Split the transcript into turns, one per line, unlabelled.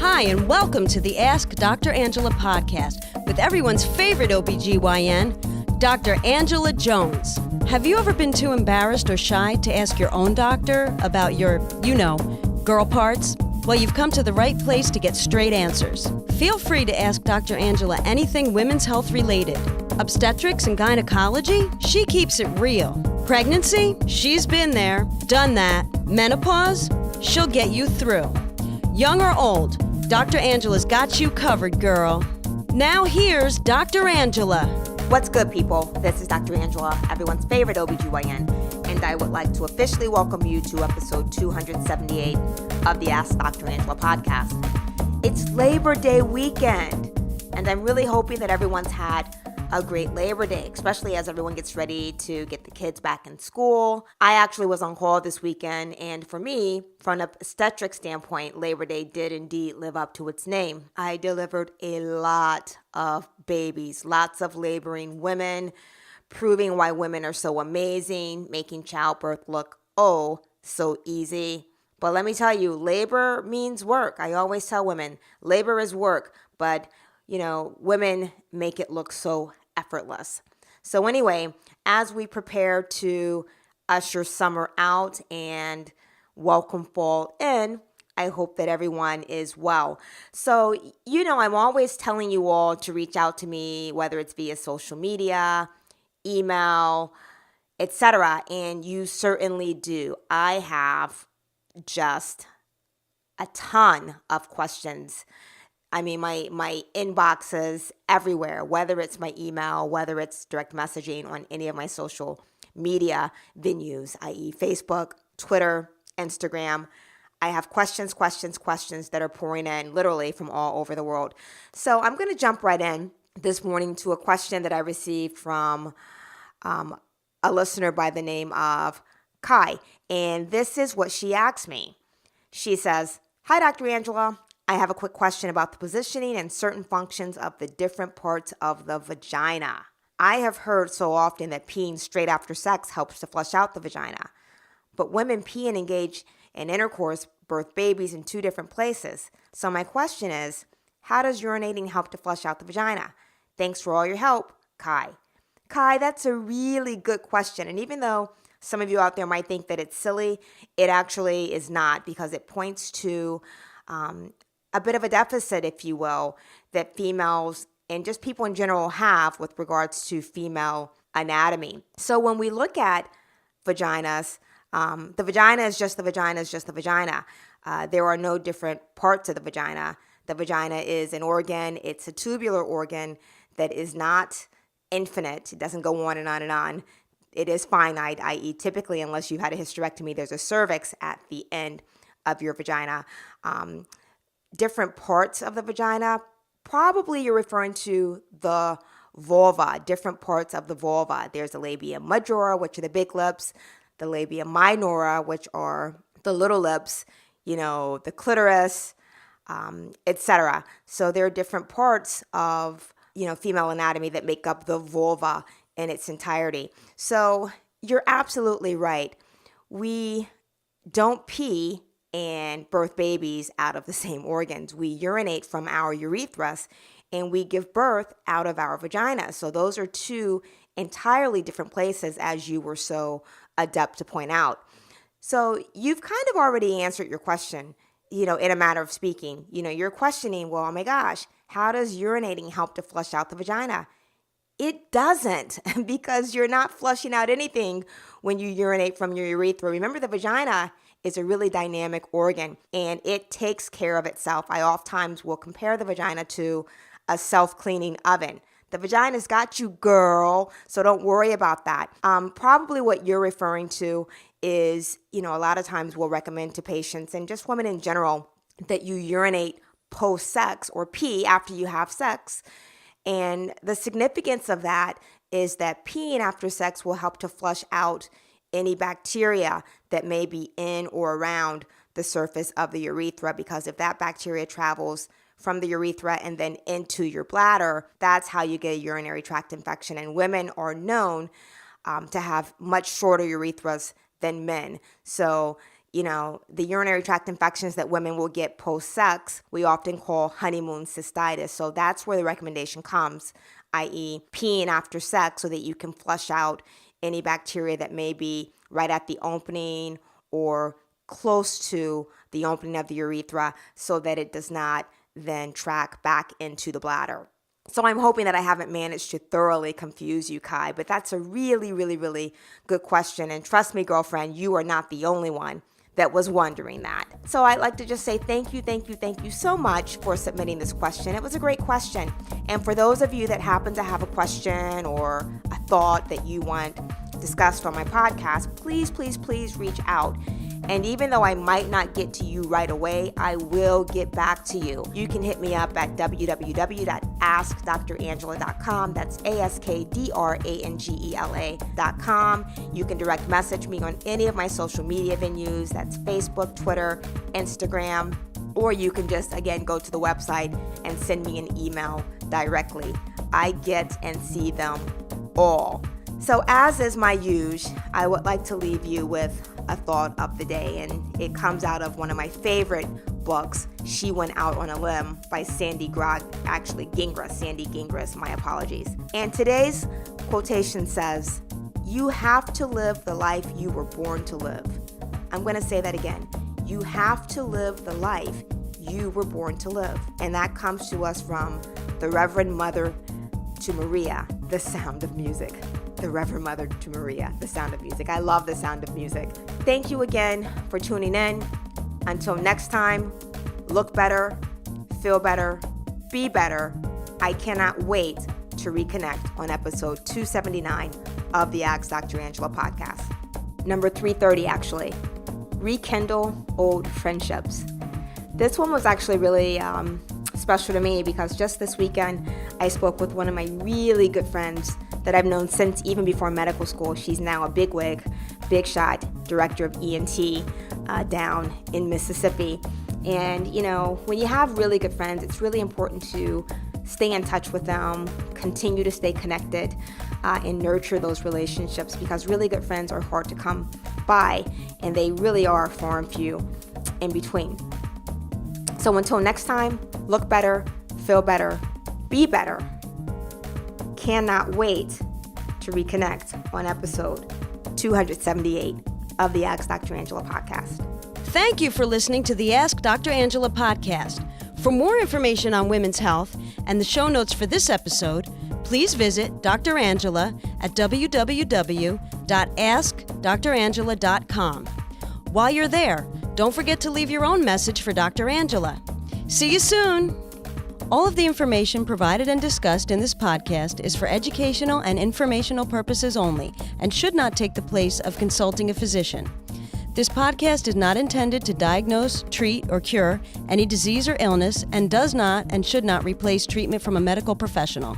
Hi, and welcome to the Ask Dr. Angela podcast with everyone's favorite OBGYN, Dr. Angela Jones. Have you ever been too embarrassed or shy to ask your own doctor about your, girl parts? Well, you've come to the right place to get straight answers. Feel free to ask Dr. Angela anything women's health related. Obstetrics and gynecology? She keeps it real. Pregnancy? She's been there, done that. Menopause? She'll get you through. Young or old, Dr. Angela's got you covered, girl. Now here's Dr. Angela.
What's good, people? This is Dr. Angela, everyone's favorite OBGYN, and I would like to officially welcome you to episode 278 of the Ask Dr. Angela podcast. It's Labor Day weekend, and I'm really hoping that everyone's had a great Labor Day, especially as everyone gets ready to get the kids back in school. I actually was on call this weekend, and for me, from an obstetric standpoint, Labor Day did indeed live up to its name. I delivered a lot of babies, lots of laboring women, proving why women are so amazing, making childbirth look so easy. But let me tell you, labor means work. I always tell women, labor is work, but women make it look so effortless. So anyway, as we prepare to usher summer out and welcome fall in, I hope that everyone is well. So, I'm always telling you all to reach out to me, whether it's via social media, email, etc. And you certainly do. I have just a ton of questions. I mean, my inbox is everywhere, whether it's my email, whether it's direct messaging on any of my social media venues, i.e. Facebook, Twitter, Instagram. I have questions that are pouring in literally from all over the world. So I'm going to jump right in this morning to a question that I received from a listener by the name of Kai. And this is what she asked me. She says, "Hi, Dr. Angela. I have a quick question about the positioning and certain functions of the different parts of the vagina. I have heard so often that peeing straight after sex helps to flush out the vagina. But women pee and engage in intercourse, birth babies in two different places. So my question is, how does urinating help to flush out the vagina? Thanks for all your help, Kai." Kai, that's a really good question. And even though some of you out there might think that it's silly, it actually is not, because it points to a bit of a deficit, if you will, that females and just people in general have with regards to female anatomy. So when we look at vaginas, the vagina is just the vagina is just the vagina. There are no different parts of the vagina. The vagina is an organ. It's a tubular organ that is not infinite. It doesn't go on and on and on. It is finite, i.e. typically, unless you've had a hysterectomy, there's a cervix at the end of your vagina. Different parts of the vagina, probably you're referring to the vulva, different parts of the vulva. There's the labia majora, which are the big lips, the labia minora, which are the little lips, the clitoris, etc. So there are different parts of, female anatomy that make up the vulva in its entirety. So you're absolutely right. We don't pee and birth babies out of the same organs. We urinate from our urethras and we give birth out of our vagina. So those are two entirely different places, as you were so adept to point out. So you've kind of already answered your question, in a matter of speaking. You're questioning, well, oh my gosh, how does urinating help to flush out the vagina? It doesn't, because you're not flushing out anything when you urinate from your urethra. Remember, the vagina is a really dynamic organ, and it takes care of itself. I oftentimes will compare the vagina to a self-cleaning oven. The vagina's got you, girl, so don't worry about that. Probably what you're referring to is, a lot of times we'll recommend to patients, and just women in general, that you urinate post-sex or pee after you have sex. And the significance of that is that peeing after sex will help to flush out any bacteria that may be in or around the surface of the urethra, because if that bacteria travels from the urethra and then into your bladder, that's how you get a urinary tract infection. And women are known to have much shorter urethras than men. So the urinary tract infections that women will get post-sex, we often call honeymoon cystitis. So that's where the recommendation comes, i.e. peeing after sex so that you can flush out any bacteria that may be right at the opening or close to the opening of the urethra so that it does not then track back into the bladder. So I'm hoping that I haven't managed to thoroughly confuse you, Kai, but that's a really, really, really good question. And trust me, girlfriend, you are not the only one that was wondering that. So I'd like to just say thank you so much for submitting this question. It was a great question. And for those of you that happen to have a question or a thought that you want discussed on my podcast, please reach out. And even though I might not get to you right away, I will get back to you. You can hit me up at www.askdrangela.com. That's AskDrangela.com. You can direct message me on any of my social media venues. That's Facebook, Twitter, Instagram. Or you can just, again, go to the website and send me an email directly. I get and see them all. So as is my usual, I would like to leave you with a thought of the day, and it comes out of one of my favorite books, She Went Out on a Limb by Sandy Gingras, my apologies. And today's quotation says, "You have to live the life you were born to live." I'm going to say that again. You have to live the life you were born to live. And that comes to us from the Reverend Mother to Maria, The Sound of Music. The Reverend Mother to Maria, The Sound of Music. I love The Sound of Music. Thank you again for tuning in. Until next time, look better, feel better, be better. I cannot wait to reconnect on episode 279 of the Ask Dr. Angela podcast. Number 330, actually. Rekindle old friendships. This one was actually really special to me because just this weekend, I spoke with one of my really good friends that I've known since even before medical school. She's now a big shot director of ENT down in Mississippi. And, when you have really good friends, it's really important to stay in touch with them, continue to stay connected, and nurture those relationships because really good friends are hard to come by, and they really are far and few in between. So until next time, look better, feel better, be better. Cannot wait to reconnect on episode 278 of the Ask Dr. Angela podcast.
Thank you for listening to the Ask Dr. Angela podcast. For more information on women's health and the show notes for this episode, please visit Dr. Angela at www.askdrangela.com. While you're there, don't forget to leave your own message for Dr. Angela. See you soon! All of the information provided and discussed in this podcast is for educational and informational purposes only and should not take the place of consulting a physician. This podcast is not intended to diagnose, treat, or cure any disease or illness and does not and should not replace treatment from a medical professional.